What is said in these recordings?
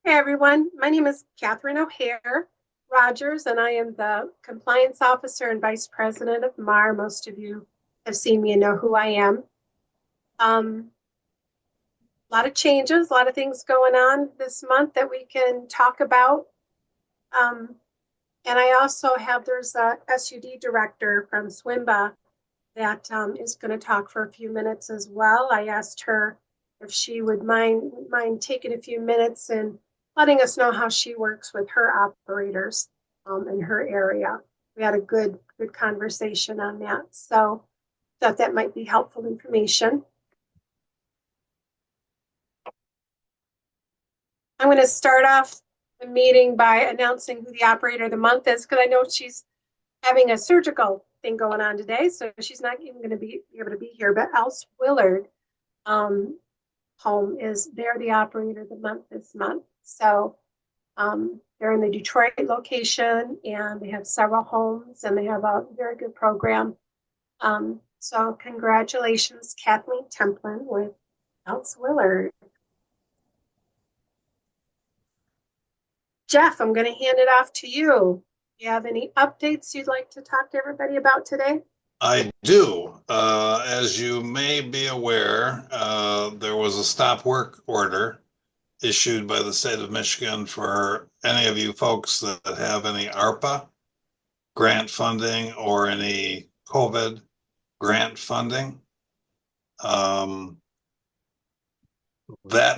Hey everyone, my name is Catherine O'Hare Rogers, and I am the Compliance Officer and Vice President of MARR. Most of you have seen me and know who I am. A lot of changes, a lot of things going on this month that we can talk about. And I also have, there's a SUD Director from SWMBA that is going to talk for a few minutes as well. I asked her if she would mind taking a few minutes and letting us know how she works with her operators in her area. We had a good conversation on that. So thought that might be helpful information. I'm going to start off the meeting by announcing who the operator of the month is, because I know she's having a surgical thing going on today, so she's not even going to be able to be here. But else Willard home is, they're the operator of the month this month. So they're in the Detroit location, and they have several homes, and they have a very good program. So congratulations, Kathleen Templin with Else Willard. Jeff, I'm going to hand it off to you. Do you have any updates you'd like to talk to everybody about today? I do. As you may be aware, there was a stop work order issued by the state of Michigan for any of you folks that have any ARPA grant funding or any COVID grant funding. That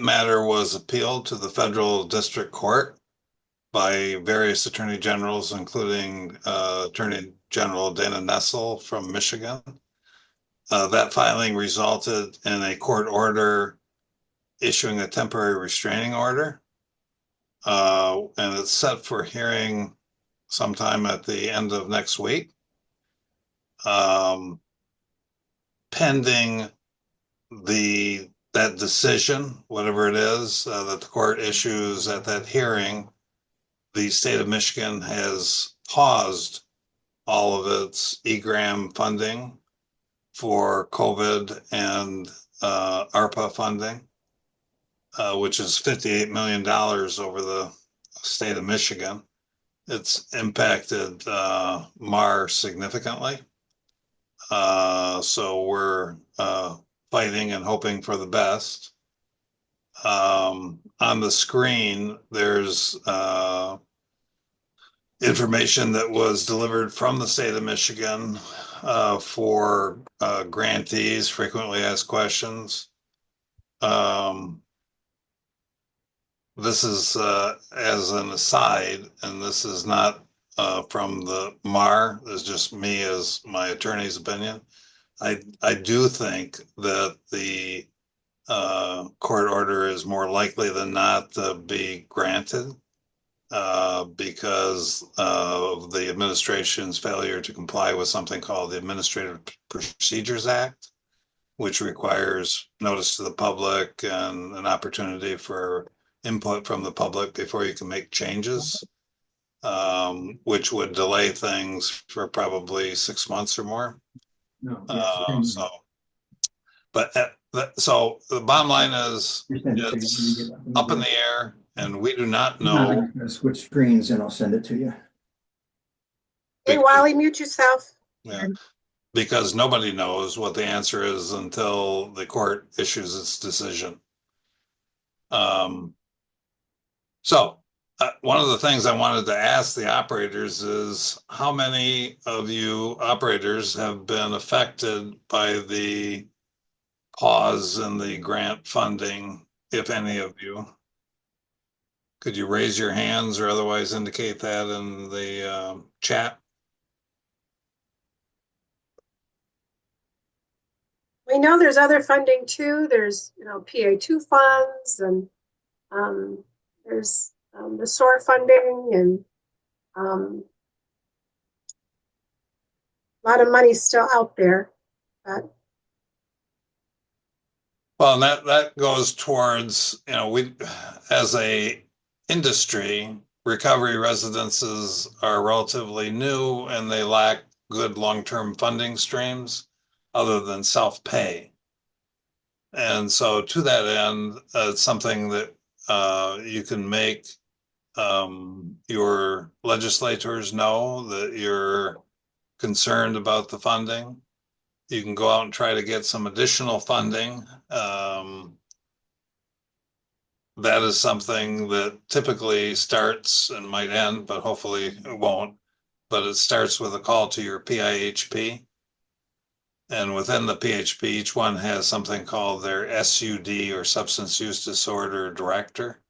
matter was appealed to the federal district court by various attorney generals, including Attorney General Dana Nessel from Michigan. That filing resulted in a court order issuing a temporary restraining order. And it's set for hearing sometime at the end of next week. Pending that decision, whatever it is that the court issues at that hearing, the state of Michigan has paused all of its EGRAM funding for COVID and ARPA funding, which is $58 million over the state of Michigan. It's impacted MARR significantly. So we're fighting and hoping for the best. On the screen, there's information that was delivered from the state of Michigan for grantees, frequently asked questions. This is as an aside, and this is not from the MARR. This is just me as my attorney's opinion. I do think that the court order is more likely than not to be granted because of the administration's failure to comply with something called the Administrative Procedures Act, which requires notice to the public and an opportunity for input from the public before you can make changes, which would delay things for probably 6 months or more. So the bottom line is it's up in the air, and we do not know. I'm going to switch screens and I'll send it to you. Hey, Wally, mute yourself. Yeah, because nobody knows what the answer is until the court issues its decision. So one of the things I wanted to ask the operators is how many of you operators have been affected by the pause in the grant funding, if any of you? Could you raise your hands or otherwise indicate that in the chat? We know there's other funding too. There's, PA2 funds, and there's the SOAR funding, and a lot of money still out there. But well, that goes towards, we as a industry, recovery residences are relatively new and they lack good long-term funding streams other than self-pay. And so to that end, it's something that you can make your legislators know that you're concerned about the funding. You can go out and try to get some additional funding. That is something that typically starts and might end, but hopefully it won't. But it starts with a call to your PIHP. And within the PHP, each one has something called their SUD or Substance Use Disorder Director.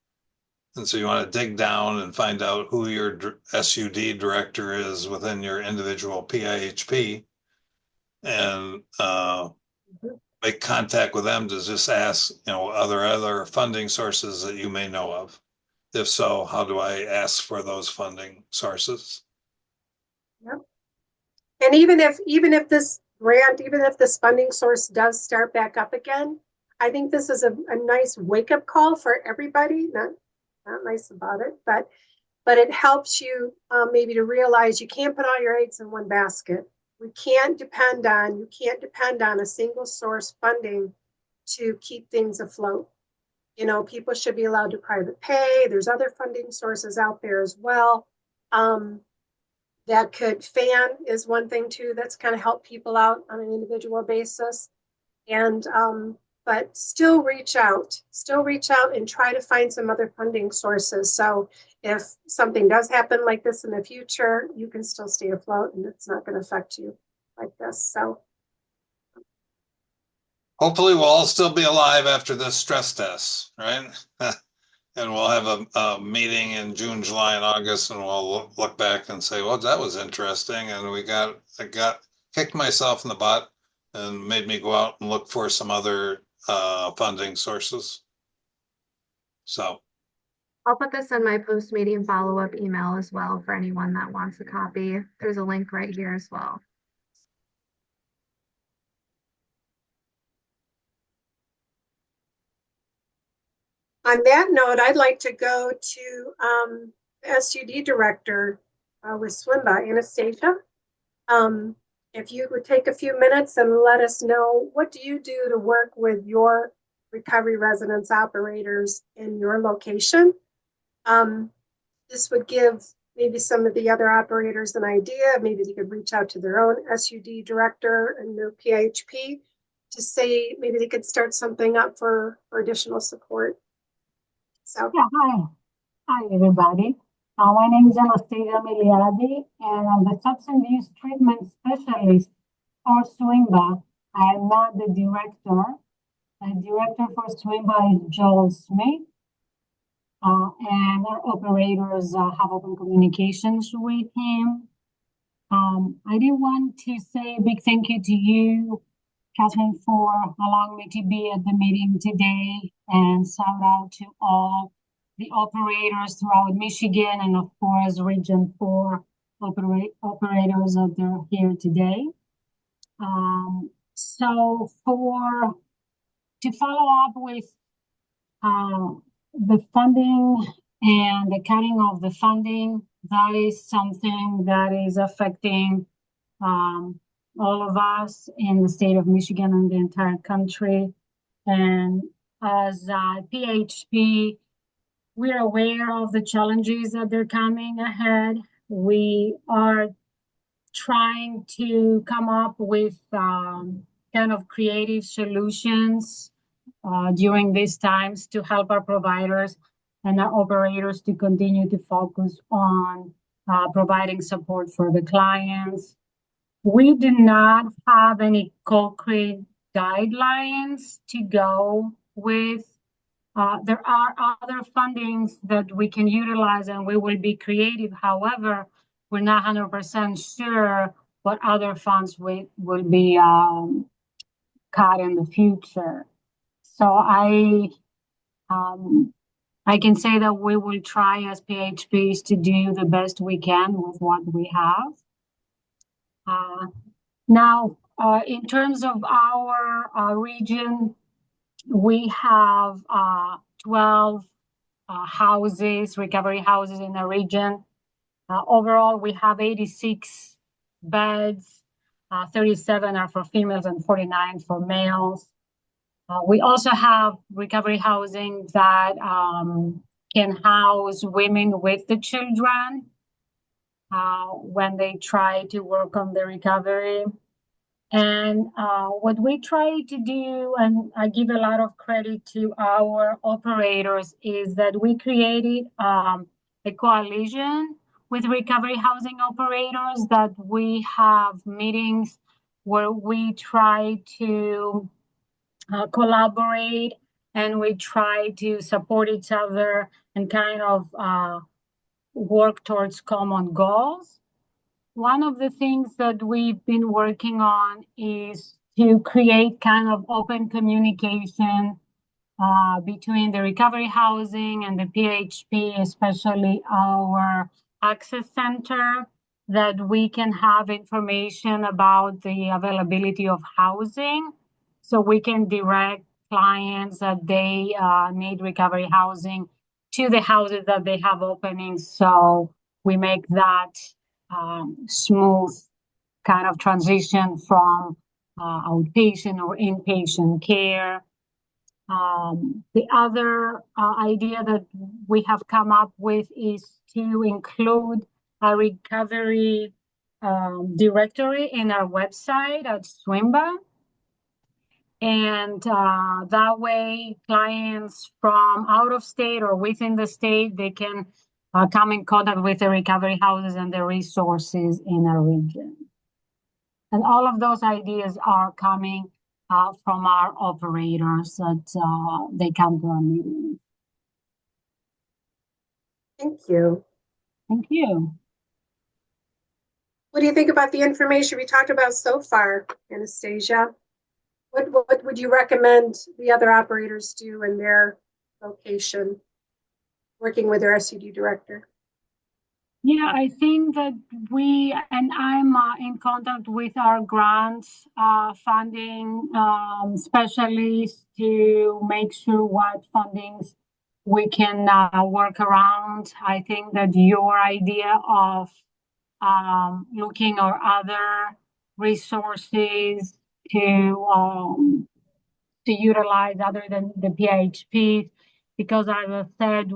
And so you want to dig down and find out who your SUD director is within your individual PIHP and make contact with them to just ask, other funding sources that you may know of. If so, how do I ask for those funding sources? Yep. And even if this grant, even if this funding source does start back up again, I think this is a nice wake-up call for everybody. Not nice about it, but it helps you maybe to realize you can't put all your eggs in one basket. You can't depend on a single source funding to keep things afloat. People should be allowed to private pay. There's other funding sources out there as well. That could FAN is one thing too that's kind of help people out on an individual basis. And but still reach out and try to find some other funding sources. So if something does happen like this in the future, you can still stay afloat and it's not going to affect you like this. So hopefully we'll all still be alive after this stress test, right? And we'll have a meeting in June, July, and August, and we'll look back and say, well, that was interesting. And I got kicked myself in the butt and made me go out and look for some other funding sources. So I'll put this in my post-meeting follow-up email as well for anyone that wants a copy. There's a link right here as well. on that note, I'd like to go to SUD Director with SWMBA, Anastasia. If you would take a few minutes and let us know, what do you do to work with your recovery residence operators in your location? This would give maybe some of the other operators an idea. Maybe they could reach out to their own SUD director and their PHP to say maybe they could start something up for additional support. So yeah, hi everybody. My name is Anastasia Miliad, and I'm the substance use treatment specialist for SWMBA. I am not the director. The director for SWMBA is Joel Smith, and our operators have open communications with him. I did want to say a big thank you to you, Catherine, for allowing me to be at the meeting today, and shout out to all the operators throughout Michigan and of course Region 4 operators that are here today. So to follow up with the funding and the cutting of the funding, that is something that is affecting all of us in the state of Michigan and the entire country. And as PHP, we're aware of the challenges that are coming ahead. We are trying to come up with kind of creative solutions during these times to help our providers and our operators to continue to focus on providing support for the clients. We do not have any concrete guidelines to go with. There are other fundings that we can utilize and we will be creative. However, we're not 100% sure what other funds will be cut in the future. So I can say that we will try as PHPs to do the best we can with what we have. Now, in terms of our region, we have 12 recovery houses in the region. Overall, we have 86 beds, 37 are for females and 49 for males. We also have recovery housing that can house women with the children when they try to work on the recovery. And what we try to do, and I give a lot of credit to our operators, is that we created a coalition with recovery housing operators, that we have meetings where we try to collaborate, and we try to support each other and kind of work towards common goals. One of the things that we've been working on is to create kind of open communication between the recovery housing and the PHP, especially our access center, that we can have information about the availability of housing, so we can direct clients that they need recovery housing to the houses that they have openings, so we make that smooth kind of transition from outpatient or inpatient care. The other idea that we have come up with is to include a recovery directory in our website at SWMBA. And that way, clients from out of state or within the state, they can come in contact with the recovery houses and the resources in our region. And all of those ideas are coming from our operators that they come to our meetings. Thank you. Thank you. What do you think about the information we talked about so far, Anastasia? What would you recommend the other operators do in their location, working with their SUD director? Yeah, I think that I'm in contact with our grants funding specialists to make sure what fundings we can work around. I think that your idea of looking at other resources to utilize other than the PHP, because as I said,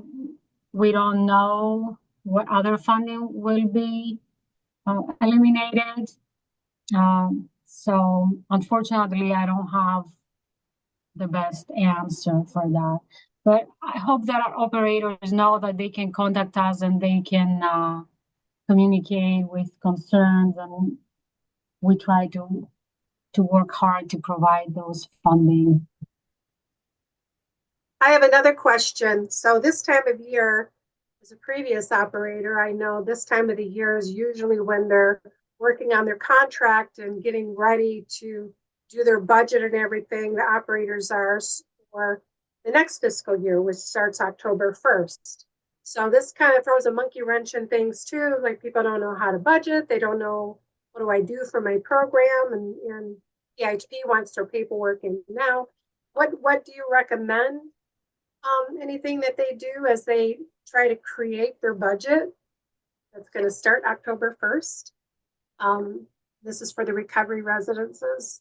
we don't know what other funding will be eliminated. So unfortunately, I don't have the best answer for that. But I hope that our operators know that they can contact us and they can communicate with concerns, and we try to work hard to provide those funding. I have another question. So this time of year, as a previous operator, I know this time of the year is usually when they're working on their contract and getting ready to do their budget and everything. The operators are for the next fiscal year, which starts October 1st. So this kind of throws a monkey wrench in things too. Like, people don't know how to budget. They don't know, what do I do for my program? And PHP wants their paperwork in now. What do you recommend? Anything that they do as they try to create their budget that's going to start October 1st. This is for the recovery residences.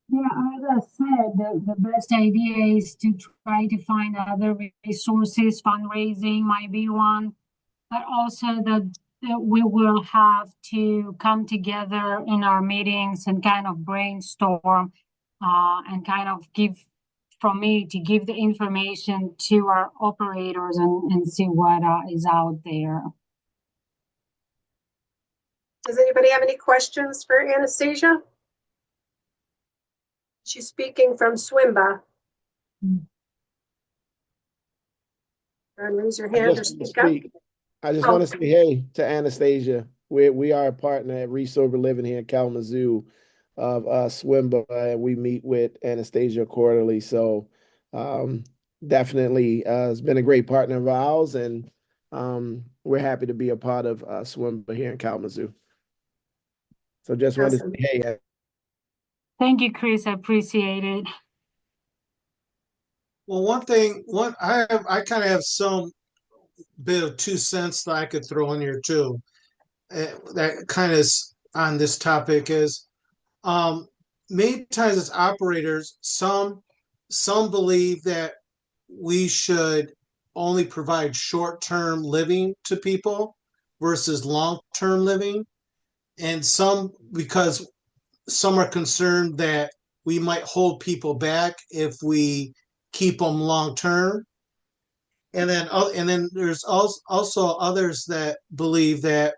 Yeah, as I said, the best idea is to try to find other resources. Fundraising might be one, but also that we will have to come together in our meetings and kind of brainstorm and kind of give the information to our operators and see what is out there. Does anybody have any questions for Anastasia? She's speaking from SWMBA. Raise your hand or speak up. I just want to say hey to Anastasia. We are a partner at Resober Living here in Kalamazoo of SWMBA, and we meet with Anastasia quarterly. So definitely has been a great partner of ours, and we're happy to be a part of SWMBA here in Kalamazoo. So just wanted to say hey. Thank you, Chris. I appreciate it. Well, I kind of have some bit of 2 cents that I could throw in here too. That kind of is on this topic is, many times as operators, some believe that we should only provide short-term living to people versus long-term living. And some, because some are concerned that we might hold people back if we keep them long-term. And then there's also others that believe that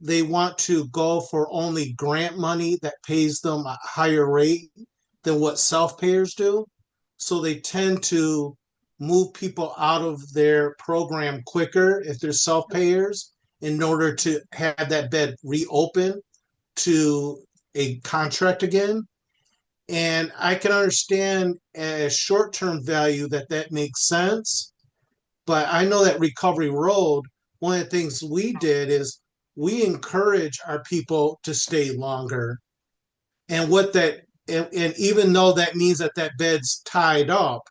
they want to go for only grant money that pays them a higher rate than what self-payers do. So they tend to move people out of their program quicker if they're self-payers in order to have that bed reopen to a contract again. And I can understand a short-term value that makes sense. But I know that Recovery Road, one of the things we did is we encourage our people to stay longer. And and even though that means that that bed's tied up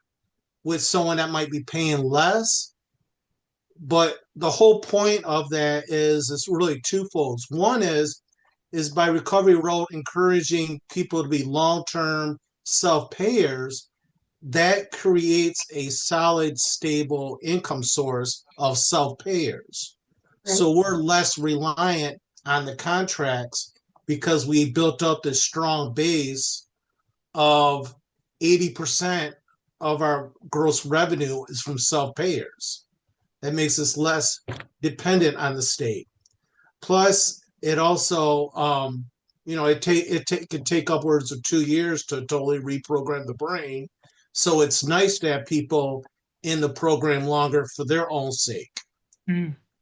with someone that might be paying less, but the whole point of that is it's really twofold. One is by Recovery Road encouraging people to be long-term self-payers, that creates a solid, stable income source of self-payers. Right. So we're less reliant on the contracts because we built up this strong base of 80% of our gross revenue is from self-payers. That makes us less dependent on the state. Plus, it also, it could take upwards of 2 years to totally reprogram the brain. So it's nice to have people in the program longer for their own sake.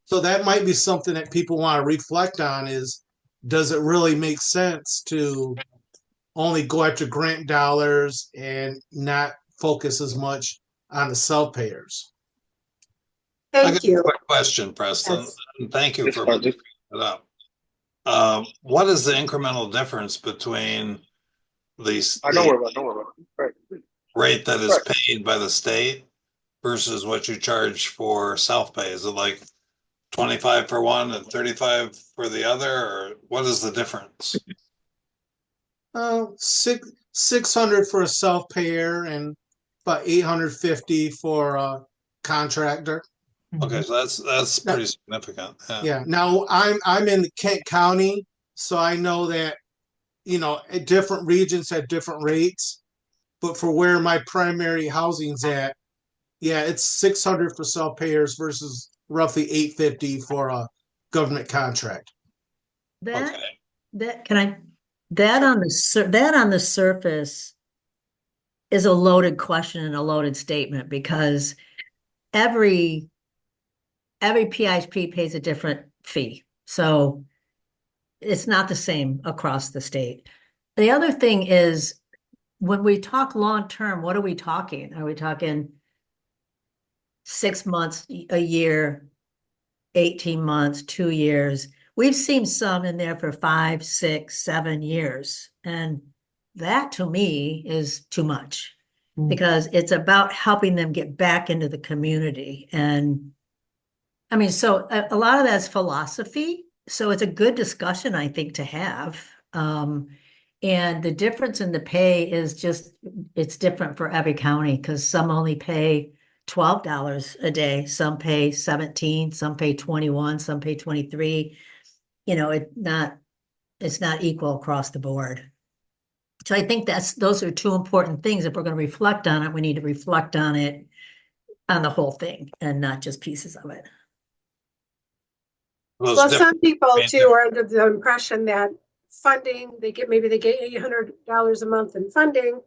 So that might be something that people want to reflect on is, does it really make sense to only go after grant dollars and not focus as much on the self-payers? I Thank got a you. quick question, Preston. Yes. And thank you for bringing it up. What is the incremental difference between the rate that is paid by the state versus what you charge for self-pay? Is it like 25 for one and 35 for the other, or what is the difference? 600 for a self-payer and about 850 for a contractor. Okay, so that's pretty significant. Yeah. Now I'm in Kent County, so I know that different regions have different rates. But for where my primary housing's at, yeah, it's 600 for self-payers versus roughly 850 for a government contract. That Okay. that can I that on the surface is a loaded question and a loaded statement because every PIHP pays a different fee. So it's not the same across the state. The other thing is when we talk long term, what are we talking? Are we talking 6 months, a year, 18 months, 2 years? We've seen some in there for 5, 6, 7 years. And that to me is too much because it's about helping them get back into the community. And I mean, so a lot of that's philosophy. So it's a good discussion, I think, to have. And the difference in the pay is just, it's different for every county because some only pay $12 a day, some pay 17, some pay 21, some pay 23. It's not equal across the board. So I think those are two important things. If we're going to reflect on it, we need to reflect on it on the whole thing and not just pieces of it. Well, some people too are under the impression that funding, maybe they get $800 a month in funding,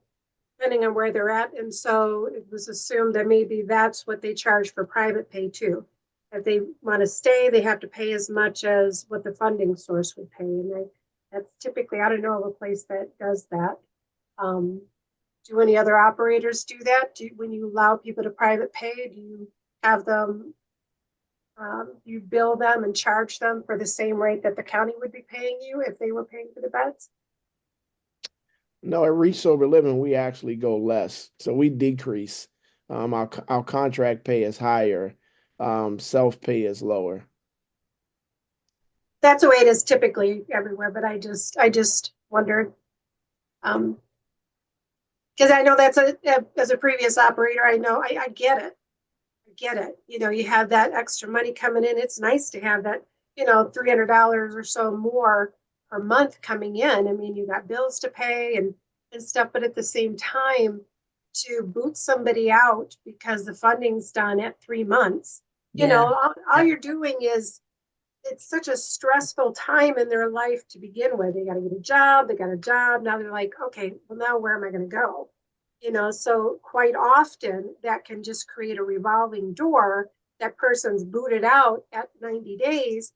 depending on where they're at. And so it was assumed that maybe that's what they charge for private pay too. If they want to stay, they have to pay as much as what the funding source would pay. And that's typically, I don't know of a place that does that. Do any other operators do that? When you allow people to private pay, do you have them, you bill them and charge them for the same rate that the county would be paying you if they were paying for the beds? No, at Reach Sober Living, we actually go less. So we decrease. Our contract pay is higher. Self-pay is lower. That's the way it is typically everywhere, but I just wondered. Because I know that's as a previous operator, I know, I get it. I get it. You know, you have that extra money coming in. It's nice to have that, you know, $300 or so more per month coming in. I mean, you got bills to pay and stuff, but at the same time, to boot somebody out because the funding's done at 3 months, you know, all you're doing is, it's such a stressful time in their life to begin with. They got to get a job, they got a job. Now they're like, okay, well, now where am I going to go? You know, so quite often that can just create a revolving door. That person's booted out at 90 days.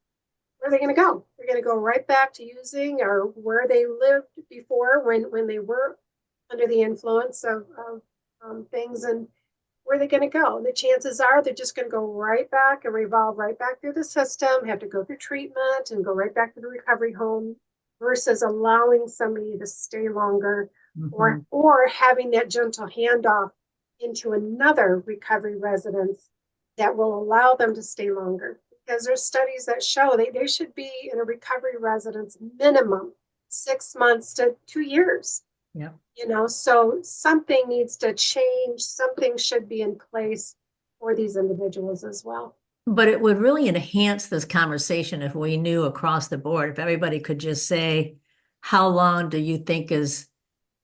Where are they going to go? They're going to go right back to using or where they lived before when they were under the influence of things. And where are they going to go? And the chances are they're just going to go right back and revolve right back through the system, have to go through treatment and go right back to the recovery home versus allowing somebody to stay longer or having that gentle handoff into another recovery residence that will allow them to stay longer. Because there's studies that show they should be in a recovery residence minimum 6 months to 2 years. Yeah. You know, so something needs to change. Something should be in place for these individuals as well. But it would really enhance this conversation if we knew across the board, if everybody could just say, how long do you think is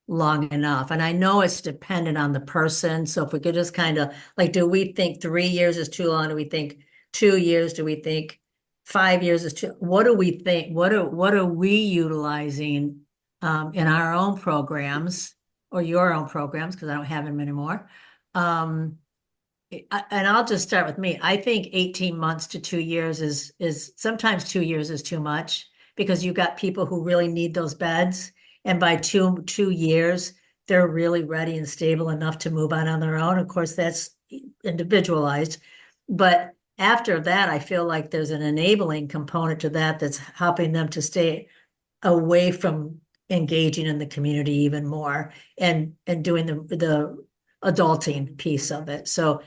long enough? And I know it's dependent on the person. So if we could just kind of like, do we think 3 years is too long? Do we think 2 years? Do we think 5 years is too? What do we think? What are we utilizing in our own programs or your own programs? Because I don't have them anymore. And I'll just start with me. I think 18 months to 2 years is sometimes 2 years is too much because you've got people who really need those beds. And by two years, they're really ready and stable enough to move on their own. Of course, that's individualized. But after that, I feel like there's an enabling component to that that's helping them to stay away from engaging in the community even more and doing the adulting piece of it. So,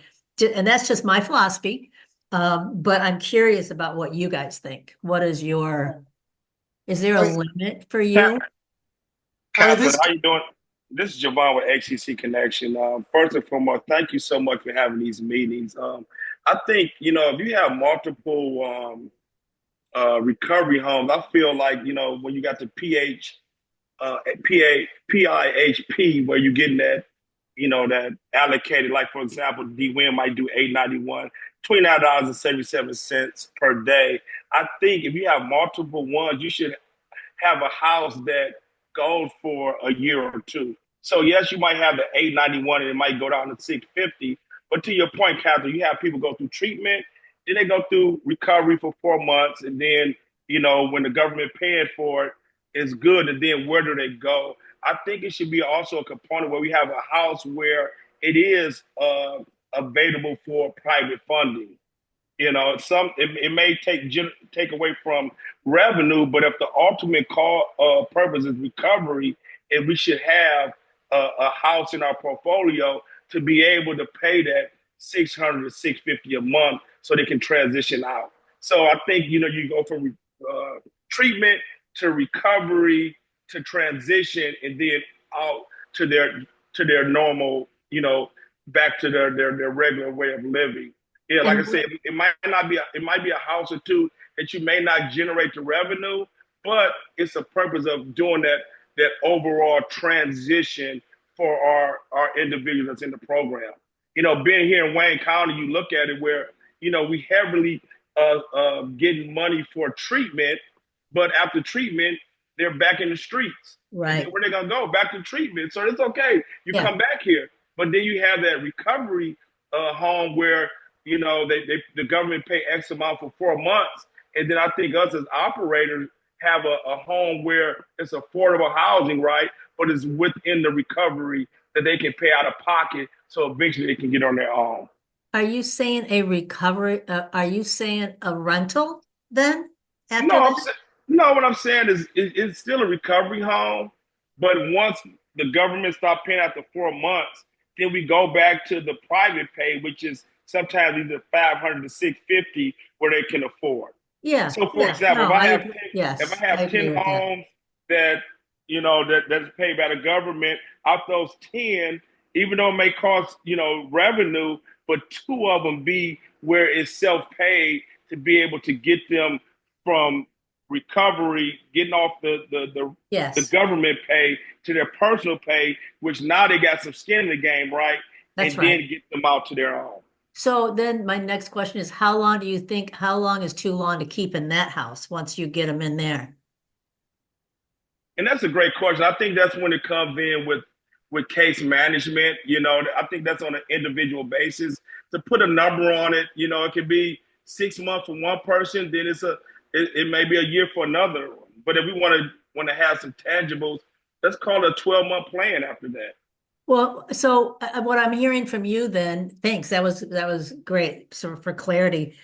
and that's just my philosophy. But I'm curious about what you guys think. What is is there a limit for you? Catherine, how you doing? This is Javon with HCC Connection. First and foremost, thank you so much for having these meetings. I think, you know, if you have multiple recovery homes, I feel like, you know, when you got the PIHP, where you're getting that, you know, that allocated, like, for example, DWIN might do $891, $29.77 per day. I think if you have multiple ones, you should have a house that goes for a year or two. So yes, you might have the $891 and it might go down to $650. But to your point, Catherine, you have people go through treatment, then they go through recovery for 4 months, and then, you know, when the government paying for it, it's good. And then where do they go? I think it should be also a component where we have a house where it is available for private funding. You know, it may take away from revenue, but if the ultimate purpose is recovery, and we should have a house in our portfolio to be able to pay that $600 to $650 a month, so they can transition out. So I think, you know, you go from treatment to recovery to transition, and then out to their normal, you know, back to their regular way of living. Yeah, like I said, it might be a house or two that you may not generate the revenue, but it's a purpose of doing that overall transition for our individuals that's in the program. You know, being here in Wayne County, you look at it where, you know, we heavily getting money for treatment, but after treatment, they're back in the streets. Right. Where they gonna go? Back to treatment. So it's okay. You come back here, but then you have that recovery home where, you know, the government pay X amount for 4 months. And then I think us as operators have a home where it's affordable housing, right? But it's within the recovery that they can pay out of pocket. So eventually they can get on their own. Are you saying a recovery? Are you saying a rental then? No, what I'm saying is it's still a recovery home. But once the government stops paying after 4 months, then we go back to the private pay, which is sometimes either $500 to $650 where they can afford. Yeah. So for example, if I have 10 homes that, that's paid by the government. Out those 10, even though it may cost, revenue, but 2 of them be where it's self-paid to be able to get them from recovery, getting off the Yes, government pay to their personal pay, which now they got some skin in the game, right? that's And right. then get them out to their own. So then my next question is, how long is too long to keep in that house once you get them in there? And that's a great question. I think that's when it comes in with case management. I think that's on an individual basis. To put a number on it, it could be 6 months for one person, then it may be a year for another. But if we want to have some tangibles, let's call it a 12-month plan after that. Well, so what I'm hearing from you then, thanks, that was great. So for clarity,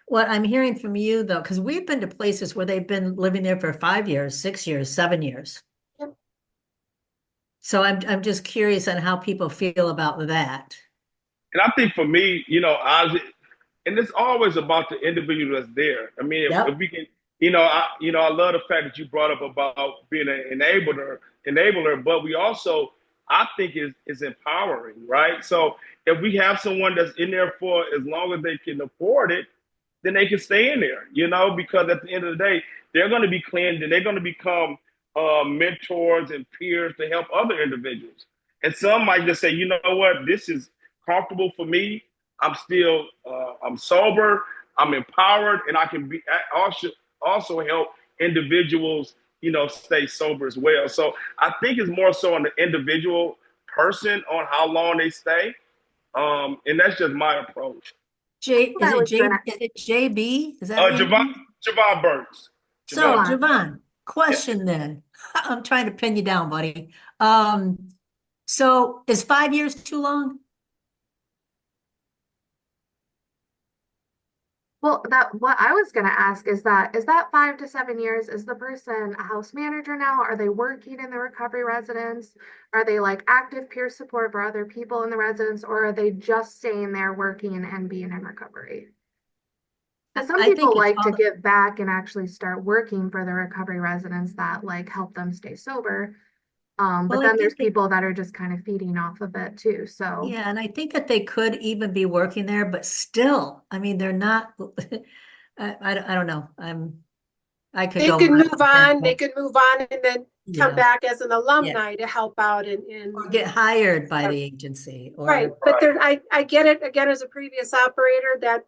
what I'm hearing from you though, because we've been to places where they've been living there for 5 years, 6 years, 7 years. Yep. So I'm just curious on how people feel about that. And I think for me, and it's always about the individual that's there. I mean, if we can, I love the fact that you brought up about being an enabler, but we also, I think is empowering, right? So if we have someone that's in there for as long as they can afford it, then they can stay in there, because at the end of the day, they're going to be cleansed and they're going to become mentors and peers to help other individuals. And some might just say, you know what, this is comfortable for me. I'm still, I'm sober, I'm empowered, and I can also help individuals, stay sober as well. So I think it's more so on the individual person on how long they stay. And that's just my approach. Is it JB? Is that Javon Burks. So Javon, question then. I'm trying to pin you down, buddy. So is 5 years too long? Well, what I was going to ask is that 5 to 7 years, is the person a house manager now? Are they working in the recovery residence? Are they like active peer support for other people in the residence, or are they just staying there working and being in recovery? And some people like to give back and actually start working for the recovery residents that like help them stay sober. But then there's people that are just kind of feeding off of it too. So yeah, and I think that they could even be working there, but still, I mean, they're not. I don't know. They could move on. They could move on and then come back as an alumni to help out or get hired by the agency. Right, but there, I get it again as a previous operator that,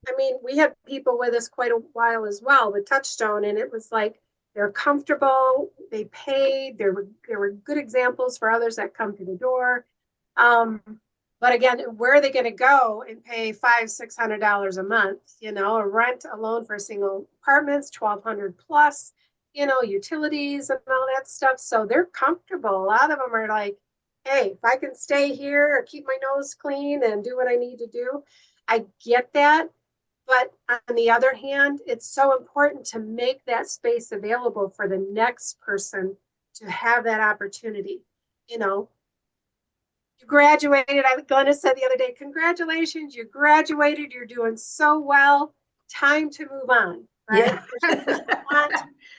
I mean, we had people with us quite a while as well with Touchstone, and it was like, they're comfortable, they paid, there were good examples for others that come to the door. But again, where are they going to go and pay $500-600 a month? A rent alone for single apartments, $1,200 plus, utilities and all that stuff. So they're comfortable. A lot of them are like, hey, if I can stay here or keep my nose clean and do what I need to do, I get that. But on the other hand, it's so important to make that space available for the next person to have that opportunity. You graduated. Glenna said the other day, congratulations, you graduated. You're doing so well. Time to move on, right? Yeah.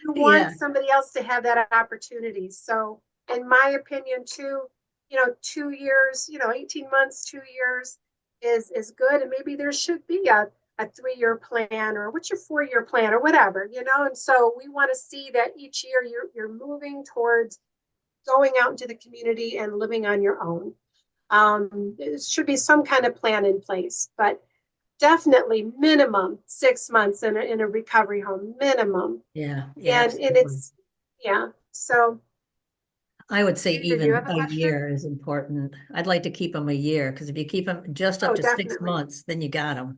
You want somebody else to have that opportunity. So in my opinion, too, 2 years, 18 months, 2 years is good. And maybe there should be a 3-year plan, or what's your 4-year plan, or whatever, and so we want to see that each year you're moving towards going out into the community and living on your own. There should be some kind of plan in place, but definitely minimum 6 months in a recovery home, minimum. Yeah. And it's, so. I would say even a year is important. I'd like to keep them a year, because if you keep them just up to definitely 6 months, then you got them,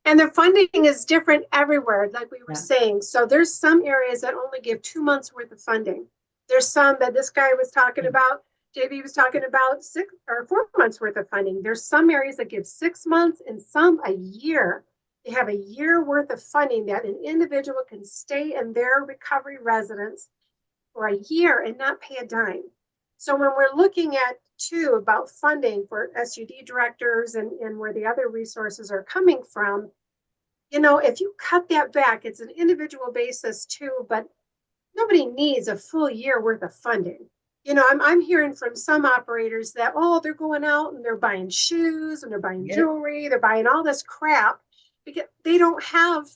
And their funding is different everywhere, like we were saying. So there's some areas that only give 2 months worth of funding. There's some that this guy was talking about, JB was talking about 6 or 4 months worth of funding. There's some areas that give 6 months and some a year. They have a year worth of funding that an individual can stay in their recovery residence for a year and not pay a dime. So when we're looking at too about funding for SUD directors and where the other resources are coming from, if you cut that back, it's an individual basis too, but nobody needs a full year worth of funding. You know, I'm hearing from some operators that, oh, they're going out and they're buying shoes and they're buying Yep. jewelry, they're buying all this crap because they don't have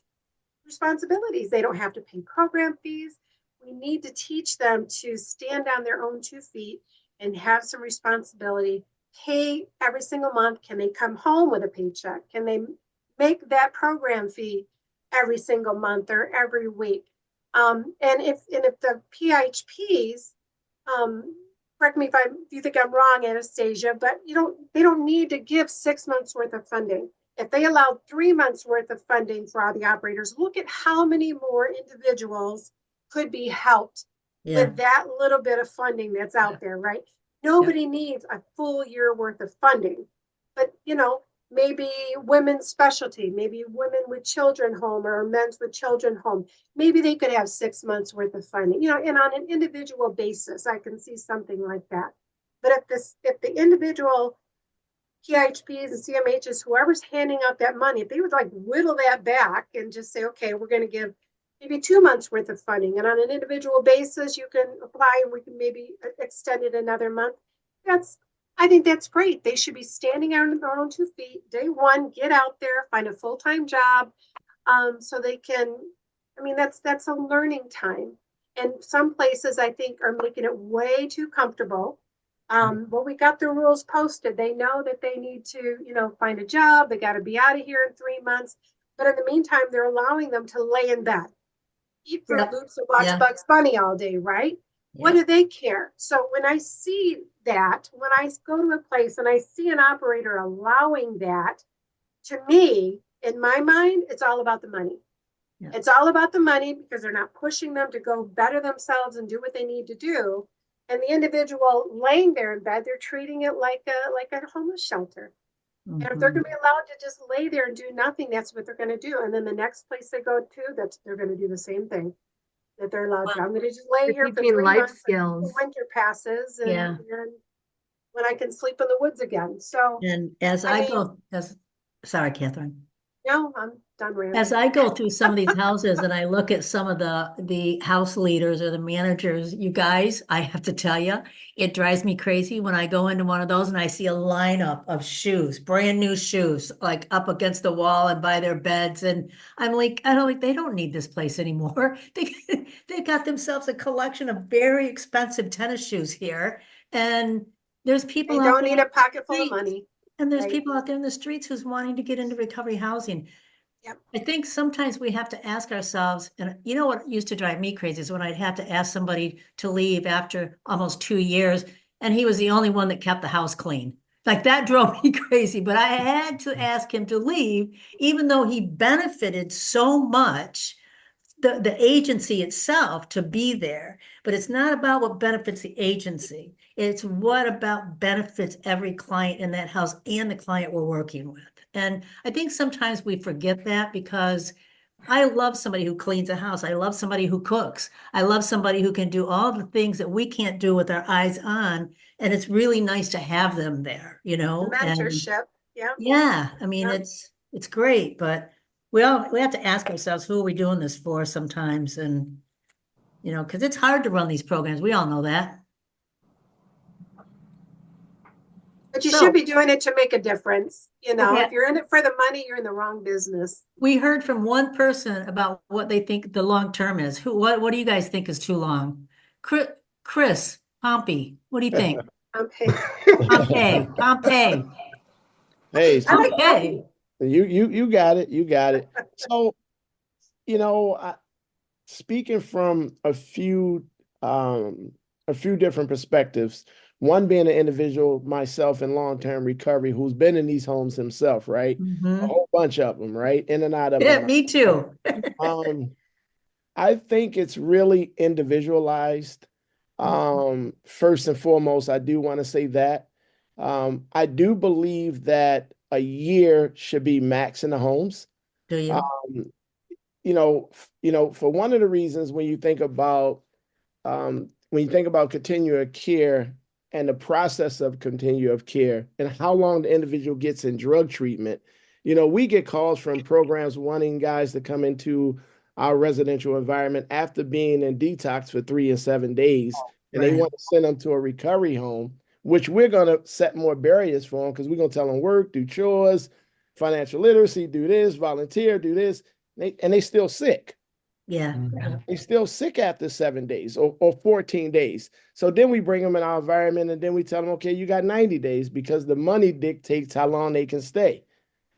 responsibilities. They don't have to pay program fees. We need to teach them to stand on their own 2 feet and have some responsibility. Pay every single month. Can they come home with a paycheck? Can they make that program fee every single month or every week? And if the PHPs, correct me if you think I'm wrong, Anastasia, but they don't need to give 6 months worth of funding. If they allowed 3 months worth of funding for all the operators, look at how many more individuals could be helped Yeah. with that little bit of funding that's out there, right? Nobody needs a full year worth of funding, but maybe women's specialty, maybe women with children home or men's with children home. Maybe they could have 6 months worth of funding, and on an individual basis, I can see something like that. But if the individual PHPs and CMHs, whoever's handing out that money, if they would like whittle that back and just say, okay, we're going to give maybe 2 months worth of funding, and on an individual basis, you can apply and we can maybe extend it another month. I think that's great. They should be standing on their own 2 feet. Day one, get out there, find a full-time job, so they can. I mean, that's a learning time. And some places I think are making it way too comfortable. But we got the rules posted. They know that they need to, find a job. They got to be out of here in 3 months. But in the meantime, they're allowing them to lay in bed, eat Fruit Yep. Loops, and watch Yeah. Bugs Bunny all day, right? What Yeah. do they care? So when I see that, when I go to a place and I see an operator allowing that, to me, in my mind, it's all about the money. Yeah. It's all about the money because they're not pushing them to go better themselves and do what they need to do. And the individual laying there in bed, they're treating it like a homeless shelter. And if they're going to be allowed to just lay there and do nothing, that's what they're going to do. And then the next place they go to, they're going to do the same thing that they're allowed to. I'm going to just lay here for Teaching 3 life months until the skills. winter passes, and, Yeah. and when I can sleep in the woods again. So, And as I I mean- go, sorry, Catherine. no, I'm done ranting. As I go through some of these houses and I look at some of the house leaders or the managers, you guys, I have to tell you, it drives me crazy when I go into one of those and I see a lineup of shoes, brand new shoes, like up against the wall and by their beds. And I'm like, they don't need this place anymore. They got themselves a collection of very expensive tennis shoes here. And there's people They out don't there need a on the pocket full of streets. money. And there's Right. people out there in the streets who's wanting to get into recovery housing. Yep. I think sometimes we have to ask ourselves, and you know what used to drive me crazy is when I'd have to ask somebody to leave after almost 2 years, and he was the only one that kept the house clean. Like that drove me crazy, but I had to ask him to leave, even though he benefited so much, the agency itself to be there. But it's not about what benefits the agency. It's what about benefits every client in that house and the client we're working with. And I think sometimes we forget that because I love somebody who cleans a house. I love somebody who cooks. I love somebody who can do all the things that we can't do with our eyes on. And it's really nice to have them there, The and mentorship. Yeah. yeah, I mean, Yeah. it's great, but we have to ask ourselves, who are we doing this for sometimes? And, because it's hard to run these programs. We all know that. But you So- should be doing it to make a difference. Okay. If you're in it for the money, you're in the wrong business. We heard from one person about what they think the long term is. What do you guys think is too long? Chris, Pompey, what do you think? Okay. Pompey. Hey, I like Pompey. you got it. You got it. So, speaking from a few different perspectives, one being an individual, myself in long-term recovery, who's been in these homes himself, right? A Mhm. whole bunch of them, right? In and out of Yeah, them. me too. I think it's really individualized. First and foremost, I do want to say that. I do believe that a year should be max in the homes. Do you? For one of the reasons when you think about continuum care and the process of continuum care and how long the individual gets in drug treatment, we get calls from programs wanting guys to come into our residential environment after being in detox for 3 and 7 days, and they Right. want to send them to a recovery home, which we're going to set more barriers for them because we're going to tell them work, do chores, financial literacy, do this, volunteer, do this, and they still sick. Yeah. They still sick after 7 days or 14 days. So then we bring them in our environment and then we tell them, okay, you got 90 days because the money dictates how long they can stay.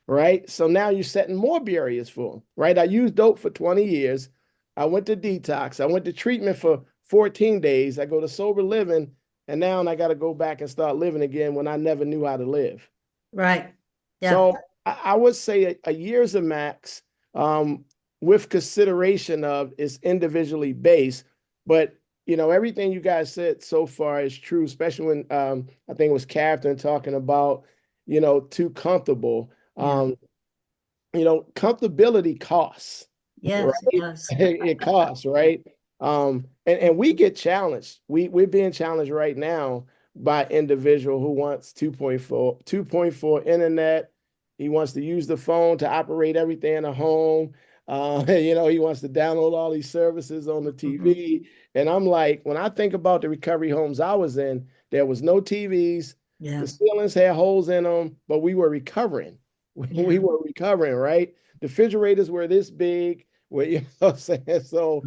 Right. So now you're setting more barriers for them. Right. I used dope for 20 years. I went to detox. I went to treatment for 14 days. I go to sober living. And now I got to go back and start living again when I never knew how to live. Right. Yeah. So I would say a year's a max. With consideration of is individually based, but everything you guys said so far is true, especially when I think it was Captain talking about too comfortable. Comfortability costs. Yes. Right? Yes. It costs, right? And we get challenged. We're being challenged right now by individual who wants 2.4 internet. He wants to use the phone to operate everything in a home. He wants to download all these services on the TV. And I'm like, when I think about the recovery homes I was in, there was no TVs. Yeah. The ceilings had holes in them, but we were recovering. We were recovering, right? The refrigerators were this big. You know what I'm saying? So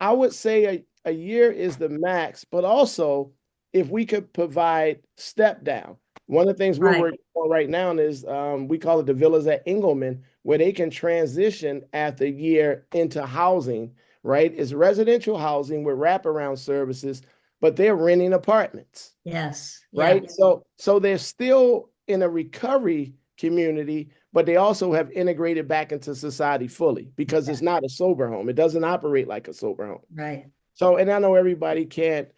I would say a year is the max, but also if we could provide step down. One of the things we're working on right now is we call it the villas at Engelman, where they can transition after a year into housing, right? It's residential housing with wraparound services, but they're renting apartments. Yes. Right. Yeah. So they're still in a recovery community, but they also have integrated back into society fully because it's not a sober home. It doesn't operate like a sober home. Right. So, and I know everybody can't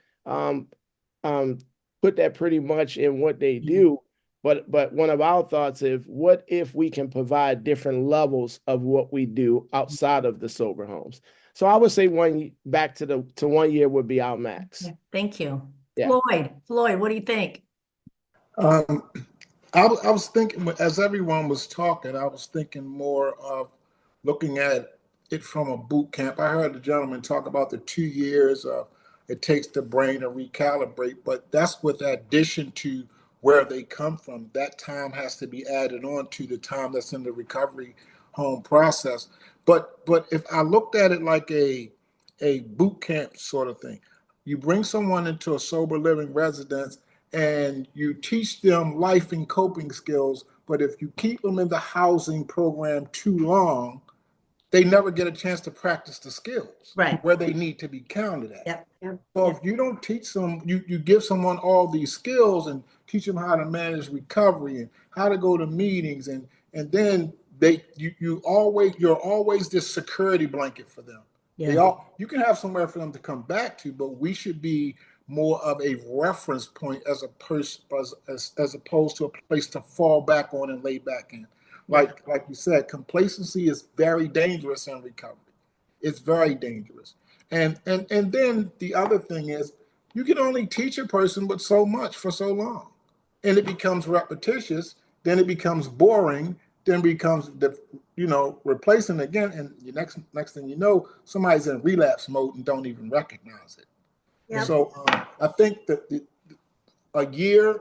put that pretty much in what they do, but one of our thoughts is, what if we can provide different levels of what we do outside of the sober homes? So I would say 1 year would be our max. Thank you. Yeah. Floyd, what do you think? I was thinking, as everyone was talking, I was thinking more of looking at it from a boot camp. I heard the gentleman talk about the 2 years it takes the brain to recalibrate, but that's with addition to where they come from. That time has to be added on to the time that's in the recovery home process. But if I looked at it like a boot camp sort of thing, you bring someone into a sober living residence and you teach them life and coping skills, but if you keep them in the housing program too long, they never get a chance to practice the skills where they need to be counted at. Yep. So if you don't teach them, you give someone all these skills and teach them how to manage recovery and how to go to meetings, and then you're always this security blanket for them. Yeah. You can have somewhere for them to come back to, but we should be more of a reference point as opposed to a place to fall back on and lay back in. Like you said, complacency is very dangerous in recovery. It's very dangerous. And then the other thing is, you can only teach a person but so much for so long. And it becomes repetitious, then it becomes boring, then becomes replacing again, and the next thing you know, somebody's in relapse mode and don't even recognize it. Yep. So I think that a year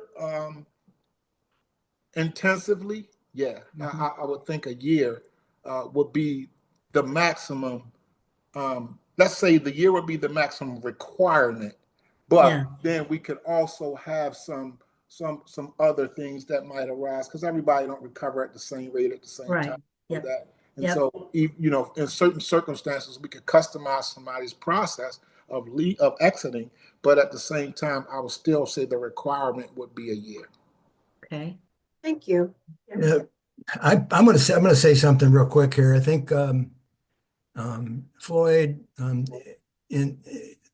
intensively, I would think a year would be the maximum. Let's say the year would be the maximum requirement, but then we could also have some other things that might arise because everybody don't recover at the same rate at the same time. So in certain circumstances, we could customize somebody's process of exiting, but at the same time, I would still say the requirement would be a year. Okay. Thank you. I'm going to say something real quick here. I think Floyd, in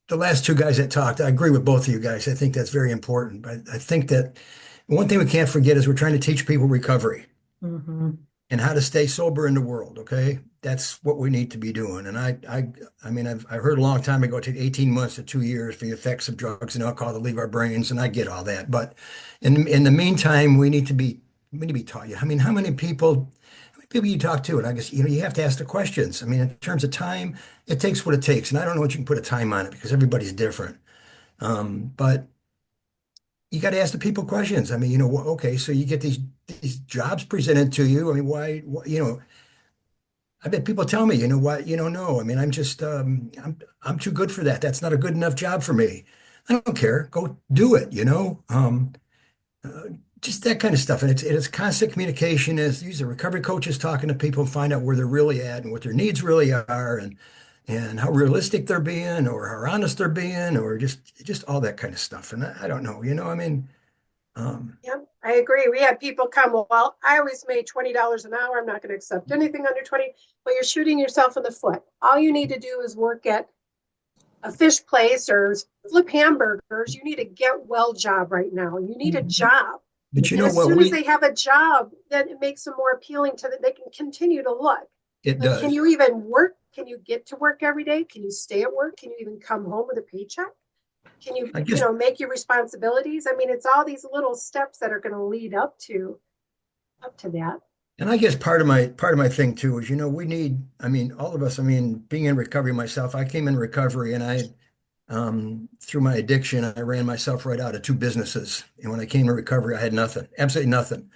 the last two guys that talked, I agree with both of you guys. I think that's very important. But I think that one thing we can't forget is we're trying to teach people recovery and how to stay sober in the world. Okay, that's what we need to be doing. And I mean, I heard a long time ago it took 18 months to 2 years for the effects of drugs and alcohol to leave our brains, and I get all that. But in the meantime, we need to be taught. I mean, how many people people you talk to, and I guess, you have to ask the questions. I mean, in terms of time, it takes what it takes. And I don't know what you can put a time on it because everybody's different. But you got to ask the people questions. I mean, okay, so you get these jobs presented to you. I mean, why, I bet people tell me, what, no. I mean, I'm too good for that. That's not a good enough job for me. I don't care. Go do it. Uh, just that kind of stuff. And it's constant communication. Is these are recovery coaches talking to people and find out where they're really at and what their needs really are, and how realistic they're being, or how honest they're being, or just all that kind of stuff. And I don't know. I mean, Yep, I agree. We had people come, well, I always made $20 an hour. I'm not going to accept anything under 20. Well, you're shooting yourself in the foot. All you need to do is work at a fish place or flip hamburgers. You need a get well job right now. You need a job. but you And know as what soon as they have a job, then it makes them more appealing to that. They can continue to look. it Like, does. can you even work? Can you get to work every day? Can you stay at work? Can you even come home with a paycheck? Can you, I guess, make your responsibilities? I mean, it's all these little steps that are going to lead up to that. and I guess part of my thing too is, we need, I mean, all of us, I mean, being in recovery myself, I came in recovery and through my addiction, I ran myself right out of two businesses. And when I came to recovery, I had nothing, absolutely nothing.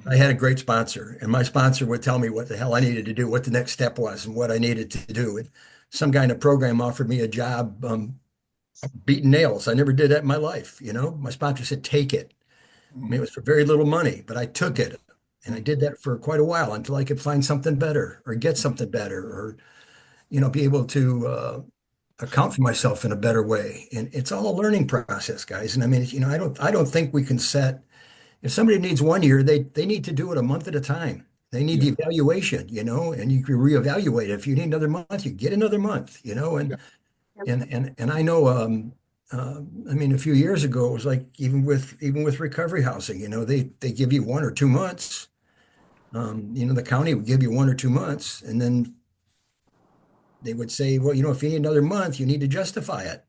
I had a great sponsor, and my sponsor would tell me what the hell I needed to do, what the next step was, and what I needed to do. And some guy in a program offered me a job beating nails. I never did that in my life. My sponsor said, take it. I mean, it was for very little money, but I took it. And I did that for quite a while until I could find something better or get something better, or, be able to account for myself in a better way. And it's all a learning process, guys. And I mean, I don't think we can set, if somebody needs 1 year, they need to do it a month at a time. They need the evaluation, and you can reevaluate it. If you need another month, you get another month, and I know, I mean, a few years ago, it was like, even with recovery housing, they give you 1 or 2 months. The county would give you 1 or 2 months, and then they would say, well, if you need another month, you need to justify it.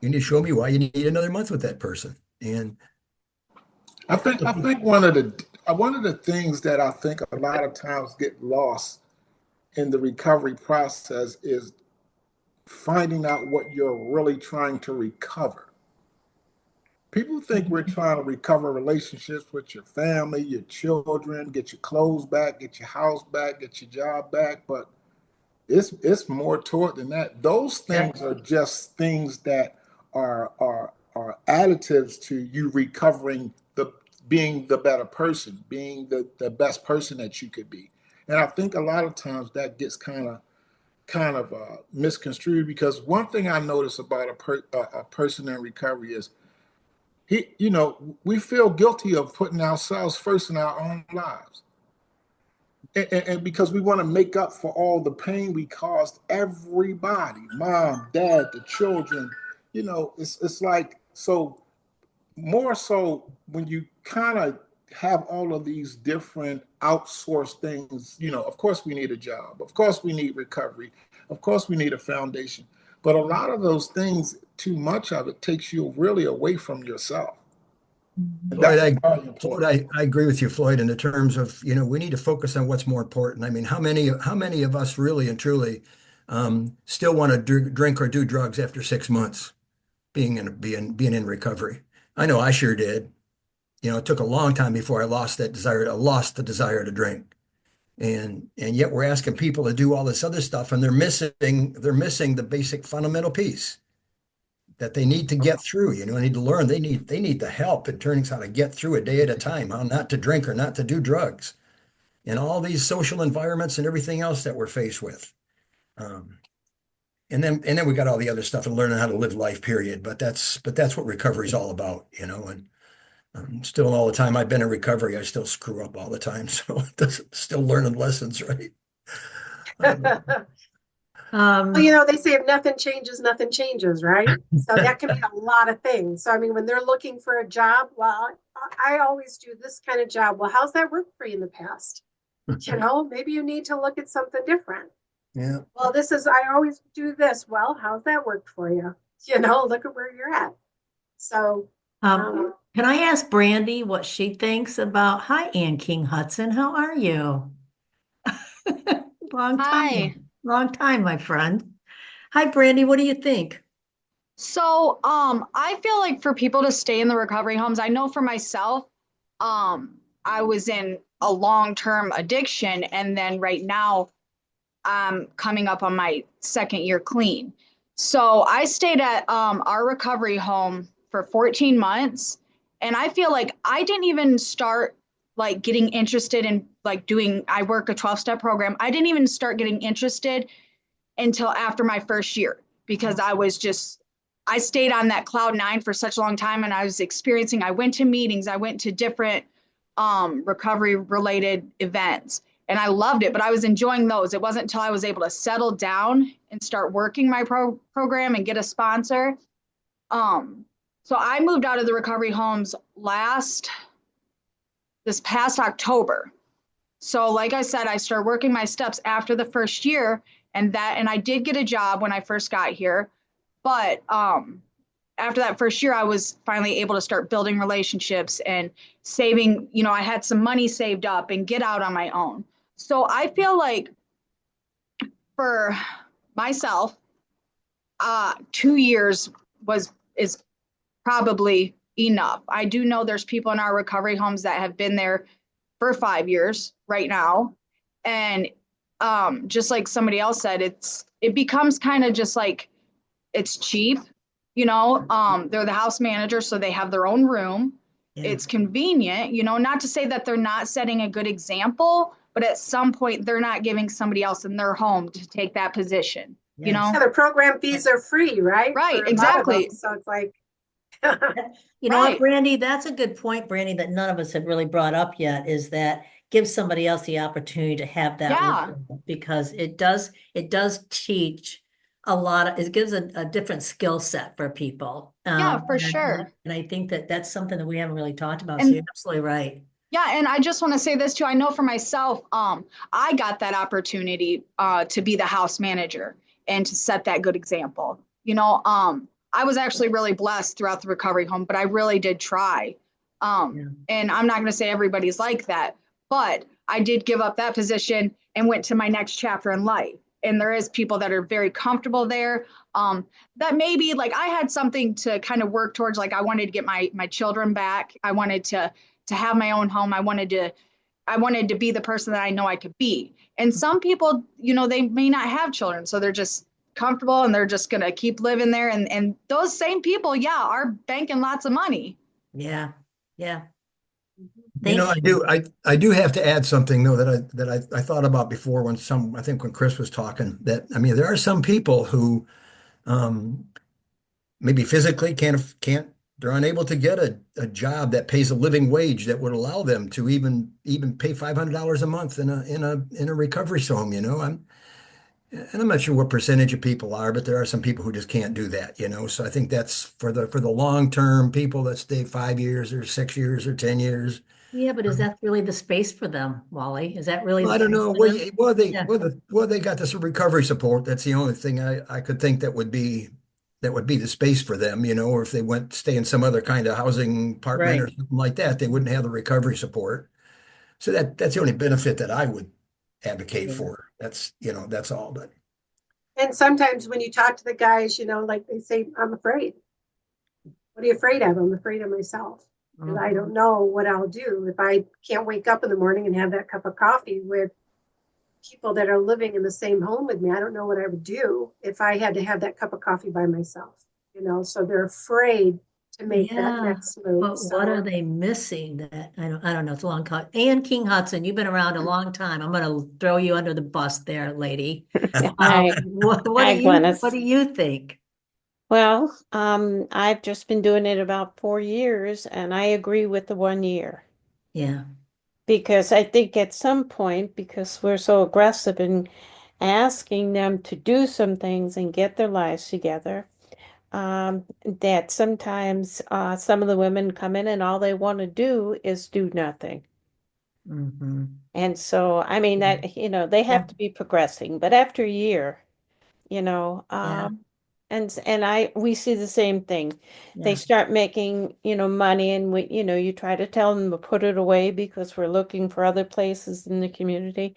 You need to show me why you need another month with that person. And I think one of the things that I think a lot of times get lost in the recovery process is finding out what you're really trying to recover. People think we're trying to recover relationships with your family, your children, get your clothes back, get your house back, get your job back, but it's more toward than that. Those things are just things that are additives to you recovering, being the better person, being the best person that you could be. And I think a lot of times that gets kind of misconstrued, because one thing I notice about a person in recovery is we feel guilty of putting ourselves first in our own lives. And because we want to make up for all the pain we caused everybody, mom, dad, the children, it's like, so more so when you kind of have all of these different outsourced things, of course we need a job. Of course we need recovery. Of course we need a foundation. But a lot of those things, too much of it takes you really away from yourself. And Floyd, that's very important. I agree with you, Floyd, in the terms of, we need to focus on what's more important. I mean, how many of us really and truly still want to drink or do drugs after 6 months being in recovery? I know I sure did. It took a long time before I lost the desire to drink. And yet we're asking people to do all this other stuff, and they're missing the basic fundamental piece that they need to get through. They need to learn. They need the help in turning how to get through a day at a time, how not to drink or not to do drugs, and all these social environments and everything else that we're faced with. And then we got all the other stuff and learning how to live life, period. But that's what recovery is all about, and still all the time I've been in recovery, I still screw up all the time. So still learning lessons, right? Well, they say if nothing changes, right? So that can be a lot of things. So, I mean, when they're looking for a job, well, I always do this kind of job. Well, how's that work for you in the past? Maybe you need to look at something different. Yeah. Well, I always do this. Well, how's that worked for you? Look at where you're at. So, can I ask Brandy what she thinks about, hi, Ann King Hudson, how are you? Long Hi. time, long time, my friend. Hi, Brandy. What do you think? So, I feel like for people to stay in the recovery homes, I know for myself, I was in a long-term addiction, and then right now I'm coming up on my second year clean. So I stayed at our recovery home for 14 months, and I feel like I didn't even start like getting interested in like doing, I work a 12-step program. I didn't even start getting interested until after my first year because I stayed on that cloud nine for such a long time, and I went to meetings, I went to different recovery related events, and I loved it, but I was enjoying those. It wasn't until I was able to settle down and start working my program and get a sponsor. So I moved out of the recovery homes this past October. So like I said, I started working my steps after the first year, and I did get a job when I first got here. But after that first year, I was finally able to start building relationships and saving, I had some money saved up and get out on my own. So I feel like for myself, 2 years is probably enough. I do know there's people in our recovery homes that have been there for 5 years right now. And just like somebody else said, it becomes kind of just like it's cheap, they're the house manager, so they have their own room. Yeah. It's convenient, not to say that they're not setting a good example, but at some point they're not giving somebody else in their home to take that position, Yes. So the program fees are free, right? Right, For a lot of exactly. them. So it's like, You know what, Right. Brandy, that's a good point, Brandy, that none of us have really brought up yet, is that give somebody else the opportunity to have that Yeah. role, because it does teach it gives a different skill set for people. Yeah, for sure. And I think that that's something that we haven't really talked about. So And you're absolutely right. yeah, and I just want to say this too. I know for myself, I got that opportunity to be the house manager and to set that good example. I was actually really blessed throughout the recovery home, but I really did try. And I'm not going to say everybody's like that, but I did give up that position and went to my next chapter in life. And there is people that are very comfortable there. That maybe like I had something to kind of work towards. Like I wanted to get my children back. I wanted to have my own home. I wanted to be the person that I know I could be. And some people, they may not have children, so they're just comfortable and they're just going to keep living there. And those same people, are banking lots of money. Yeah. Yeah. I do have to add something though that I thought about before when I think when Chris was talking, that I mean there are some people who maybe physically can't they're unable to get a job that pays a living wage that would allow them to even pay $500 a month in a recovery home, I'm not sure what percentage of people are, but there are some people who just can't do that, So I think that's for the long term people that stay 5 years or 6 years or 10 years. Yeah, but is that really the space for them, Wally? Is that really Well, the I don't space know. for Well, them? Yeah. they got this recovery support. That's the only thing I could think that would be the space for them, or if they went stay in some other kind of housing apartment or Right. something like that, they wouldn't have the recovery support. So that's the only benefit that I would advocate Yeah. for. That's all. But and sometimes when you talk to the guys, like they say, I'm afraid. What are you afraid of? I'm afraid of myself. Because I don't know what I'll do if I can't wake up in the morning and have that cup of coffee with people that are living in the same home with me. I don't know what I would do if I had to have that cup of coffee by myself, so they're afraid to make that Yeah, next move. but what are they missing that I don't know. It's a long call. Ann King Hudson, you've been around a long time. I'm gonna throw you under the bus there, lady. Hi, What hi, Glennis. do you think? Well, I've just been doing it about 4 years, and I agree with the 1 year Yeah. because I think at some point, because we're so aggressive in asking them to do some things and get their lives together, that sometimes some of the women come in and all they want to do is do nothing. Mm-hmm. And so, I mean, that, they have to be progressing, but after a year, Yeah. and we see the same thing. They Yeah. start making, money, and you try to tell them to put it away because we're looking for other places in the community.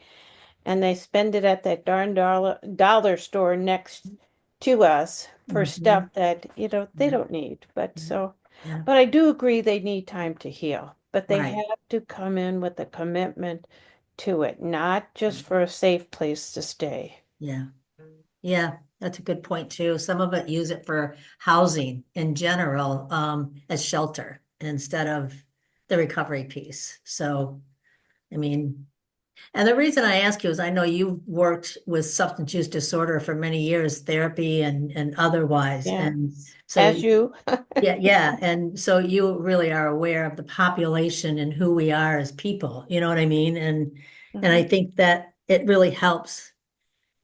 and they spend it at that darn dollar store next to us for stuff that, you know, they don't need. But so, Yeah. but I do agree they need time to heal, but they Right. have to come in with a commitment to it, not just for a safe place to stay. Yeah. Yeah, that's a good point too. Some of it use it for housing in general, as shelter instead of the recovery piece. So, I mean, and the reason I ask you is I know you've worked with substance use disorder for many years, therapy and otherwise. Yeah. And so, As you, yeah. And so you really are aware of the population and who we are as people, you know what I mean? And I think that it really helps.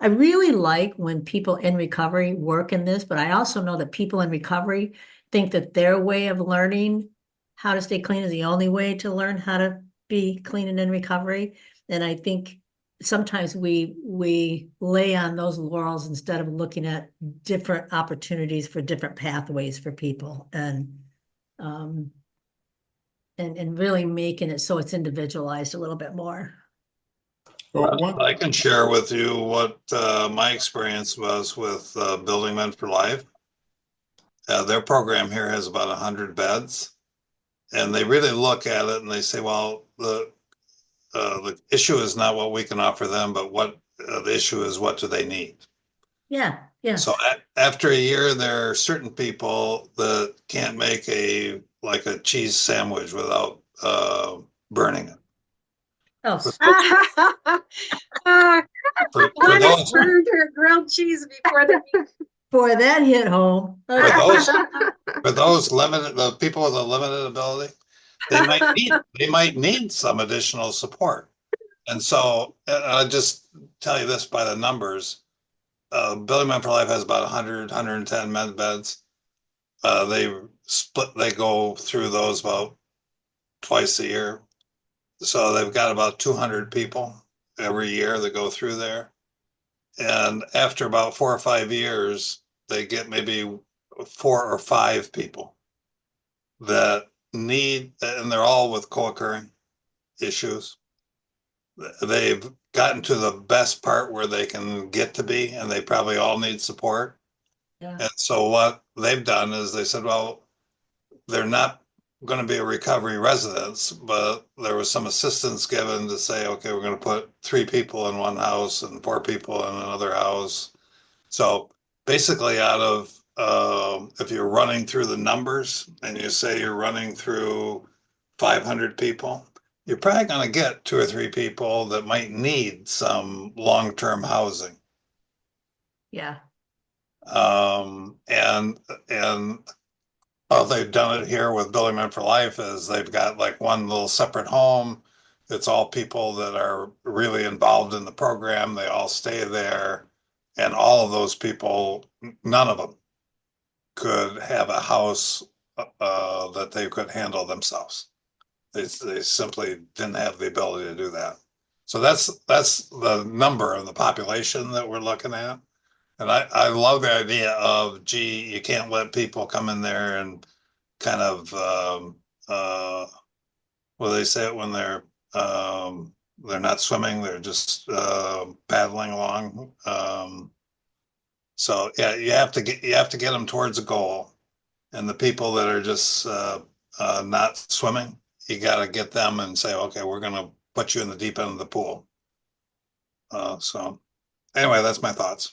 I really like when people in recovery work in this, but I also know that people in recovery think that their way of learning how to stay clean is the only way to learn how to be clean and in recovery. And I think sometimes we lay on those laurels instead of looking at different opportunities for different pathways for people um and really making it so it's individualized a little bit more. Well, I can share with you what my experience was with Building Men for Life. Their program here has about 100 beds, and they really look at it and they say, well, the issue is not what we can offer them, but what the issue is, what do they need? Yeah, yes. So after a year, there are certain people that can't make like a cheese sandwich without burning it. Oh, For One those, burned her grilled cheese before the meeting. boy, that hit home. for those, for those limited, the people with a limited ability, they might need some additional support. And so I'll just tell you this by the numbers. Building Men for Life has about 100, 110 med beds. They go through those about twice a year. So they've got about 200 people every year that go through there. And after about 4 or 5 years, they get maybe 4 or 5 people that need, and they're all with co-occurring issues. They've gotten to the best part where they can get to be, and they probably all need support. Yeah. And so what they've done is they said, well, they're not going to be a recovery residence, but there was some assistance given to say, okay, we're going to put 3 people in one house and 4 people in another house. So basically out of, if you're running through the numbers and you say you're running through 500 people, you're probably going to get 2 or 3 people that might need some long-term housing. Yeah. And well, they've done it here with Building Men for Life is they've got like one little separate home. It's all people that are really involved in the program. They all stay there. And all of those people, none of them could have a house that they could handle themselves. They simply didn't have the ability to do that. So that's the number of the population that we're looking at. And I love the idea of, gee, you can't let people come in there and kind of, well, they say it when they're not swimming, they're just paddling along. So yeah, you have to get them towards a goal. And the people that are just not swimming, you got to get them and say, okay, we're going to put you in the deep end of the pool. So anyway, that's my thoughts.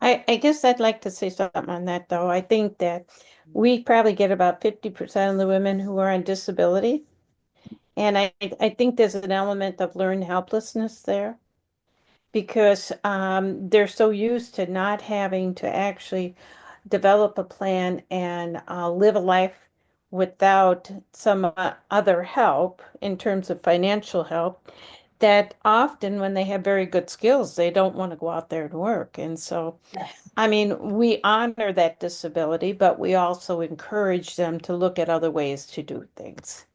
I guess I'd like to say something on that, though. I think that we probably get about 50% of the women who are on disability. And I think there's an element of learned helplessness there because they're so used to not having to actually develop a plan and live a life without some other help in terms of financial help, that often when they have very good skills, they don't want to go out there and work. And so, I mean, we honor that disability, but we also encourage them to look at other ways to do things.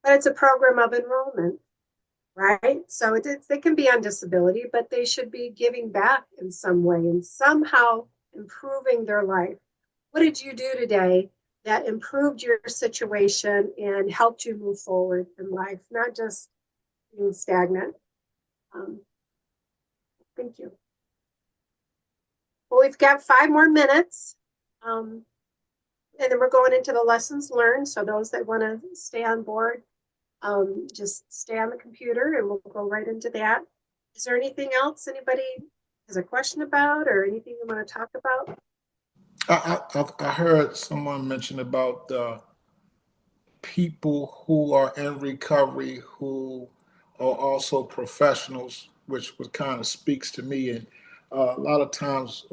But it's a program of enrollment, right? So they can be on disability, but they should be giving back in some way and somehow improving their life. What did you do today that improved your situation and helped you move forward in life, not just being stagnant? Um, thank you. Well, we've got 5 more minutes. And then we're going into the lessons learned. So those that want to stay on board, just stay on the computer and we'll go right into that. Is there anything else anybody has a question about or anything you want to talk about? I heard someone mention about people who are in recovery who are also professionals, which was kind of speaks to me. And a lot of times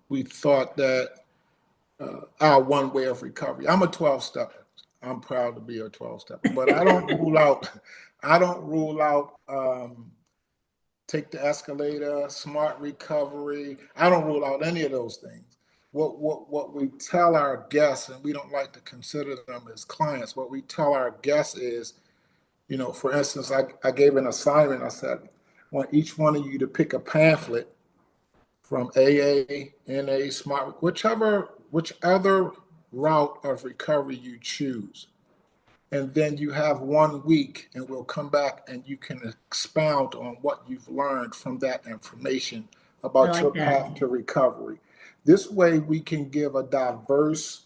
we thought that our one way of recovery. I'm a 12-stepper. I'm proud to be a 12-stepper, but I don't rule out. I don't rule out take the escalator, smart recovery. I don't rule out any of those things. What we tell our guests, and we don't like to consider them as clients, what we tell our guests is, you know, for instance, I gave an assignment. I said, I want each one of you to pick a pamphlet from AA, NA, SMART, whichever route of recovery you choose. And then you have 1 week and we'll come back and you can expound on what you've learned from that information about your path to recovery. This way we can give a diverse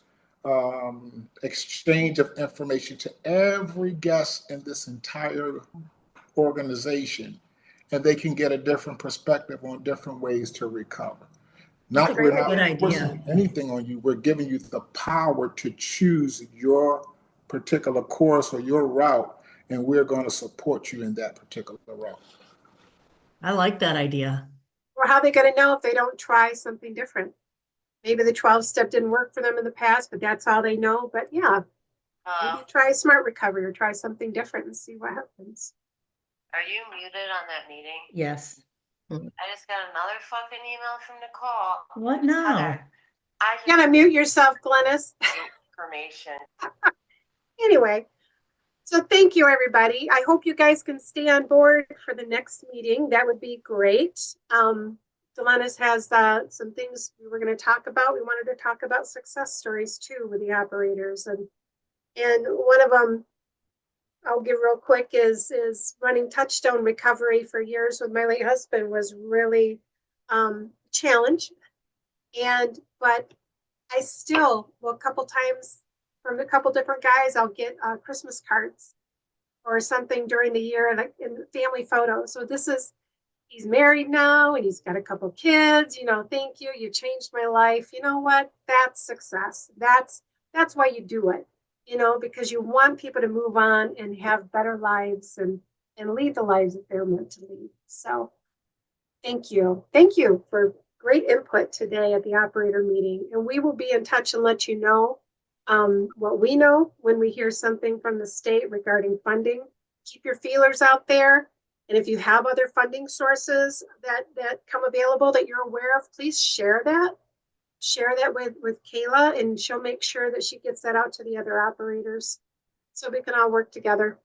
exchange of information to every guest in this entire organization, and they can get a different perspective on different ways to recover. We're not forcing anything on you. We're giving you the power to choose your particular course or your route, and we're going to support you in that particular route. I like that idea. Or how are they going to know if they don't try something different? Maybe the 12-step didn't work for them in the past, but that's all they know. But yeah, maybe try smart recovery or try something different and see what happens. Are you muted on that meeting? Yes. I just got another fucking email from Nicole. What now? Heather, You gotta mute yourself, Glennis. Information. Anyway, so thank you, everybody. I hope you guys can stay on board for the next meeting. That would be great. Glennis has some things we were going to talk about. We wanted to talk about success stories too with the operators, and one of them I'll give real quick is running Touchstone Recovery for years with my late husband was really challenge. But I still, well, a couple times from a couple different guys, I'll get Christmas cards or something during the year, like in family photos. So he's married now and he's got a couple kids, you know, thank you. You changed my life. You know what? That's success. That's why you do it, you know, because you want people to move on and have better lives and lead the lives that they're meant to lead. So thank you. Thank you for great input today at the operator meeting. And we will be in touch and let you know what we know when we hear something from the state regarding funding. Keep your feelers out there. And if you have other funding sources that come available that you're aware of, please share that. Share that with Kayla, and she'll make sure that she gets that out to the other operators so we can all work together.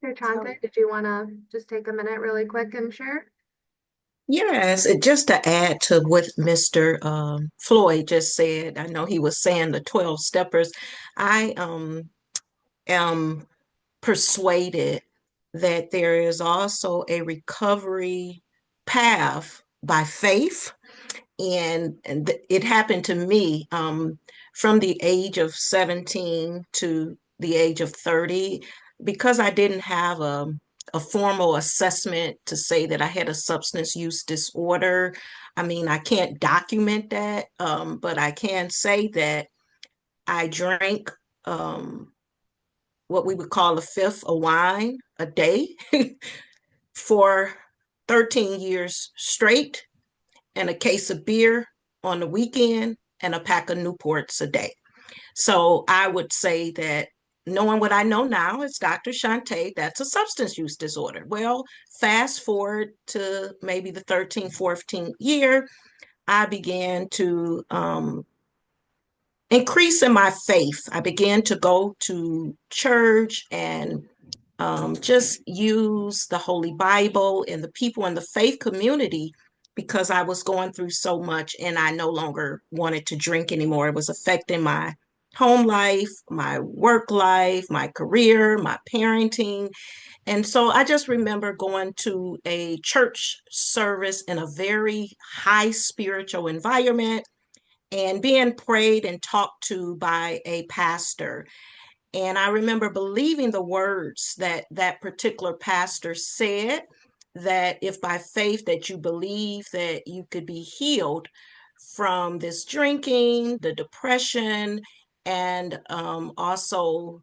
Dr. Chante, did you want to just take a minute really quick and share? Yes, just to add to what Mr. Floyd just said, I know he was saying the 12 steppers. I am persuaded that there is also a recovery path by faith. And it happened to me from the age of 17 to the age of 30, because I didn't have a formal assessment to say that I had a substance use disorder. I mean, I can't document that, but I can say that I drank what we would call a fifth of wine a day for 13 years straight, and a case of beer on the weekend, and a pack of Newports a day. So I would say that, knowing what I know now as Dr. Chante, that's a substance use disorder. Well, fast forward to maybe the 13th, 14th year, I began to increase in my faith. I began to go to church and just use the Holy Bible and the people in the faith community, because I was going through so much and I no longer wanted to drink anymore. It was affecting my home life, my work life, my career, my parenting. And so I just remember going to a church service in a very high spiritual environment and being prayed and talked to by a pastor. And I remember believing the words that that particular pastor said, that if by faith that you believe that you could be healed from this drinking, the depression, and also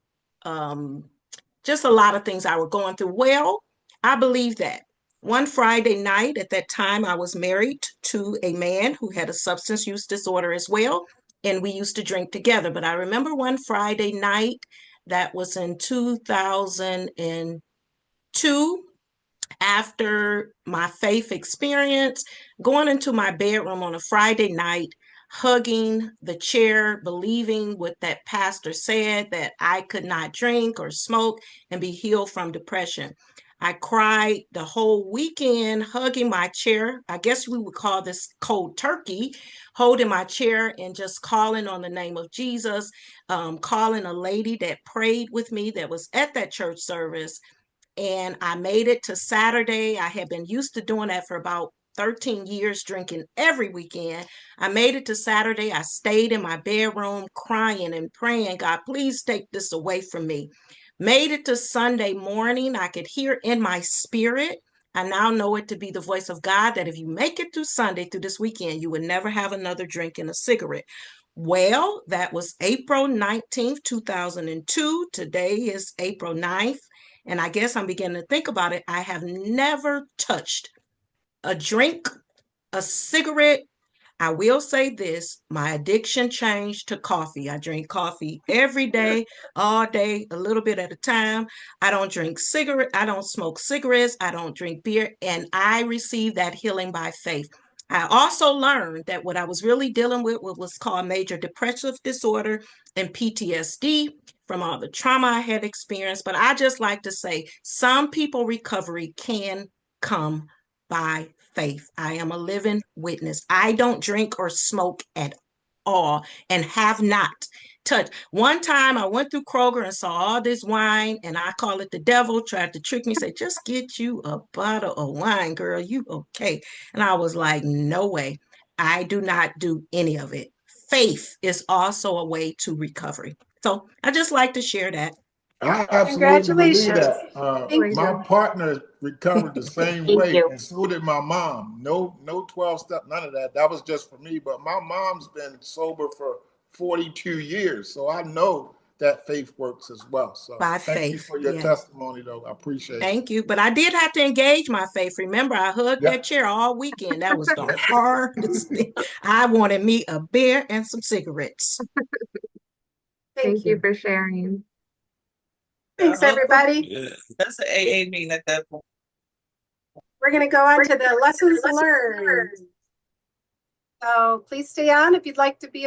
just a lot of things I were going through. Well, I believe that. One Friday night, at that time, I was married to a man who had a substance use disorder as well, and we used to drink together. But I remember one Friday night, that was in 2002, after my faith experience, going into my bedroom on a Friday night, hugging the chair, believing what that pastor said, that I could not drink or smoke and be healed from depression. I cried the whole weekend, hugging my chair. I guess we would call this cold turkey, holding my chair and just calling on the name of Jesus, calling a lady that prayed with me that was at that church service. And I made it to Saturday. I had been used to doing that for about 13 years, drinking every weekend. I made it to Saturday. I stayed in my bedroom crying and praying, God, please take this away from me. Made it to Sunday morning. I could hear in my spirit, I now know it to be the voice of God, that if you make it through Sunday, through this weekend, you would never have another drink and a cigarette. Well, that was April 19th, 2002. Today is April 9th. And I guess I'm beginning to think about it. I have never touched a drink, a cigarette. I will say this, my addiction changed to coffee. I drink coffee every day, all day, a little bit at a time. I don't smoke cigarettes, I don't drink beer, and I received that healing by faith. I also learned that what I was really dealing with was called major depressive disorder and PTSD from all the trauma I had experienced. But I just like to say, some people recovery can come by faith. I am a living witness. I don't drink or smoke at all and have not touched. One time I went through Kroger and saw all this wine, and I call it the devil, tried to trick me, say, just get you a bottle of wine, girl, you okay. And I was like, no way. I do not do any of it. Faith is also a way to recovery. So I just like to share that. I absolutely believe Congratulations. that. Thank My you. partner recovered the same Thank way, you. and so did my mom. No 12-step, none of that. That was just for me. But my mom's been sober for 42 years, so I know that faith works as well. So By thank you faith, for your yes. testimony, though. I appreciate it. Thank you. But I did have to engage my faith. Remember, I hugged Yep. that chair all weekend. That was the hardest thing. I wanted me a beer and some cigarettes. Thank you for sharing. Thanks, everybody. Yeah. That's an AA meeting at that point. We're going to go on to the lessons learned. So please stay on if you'd like to be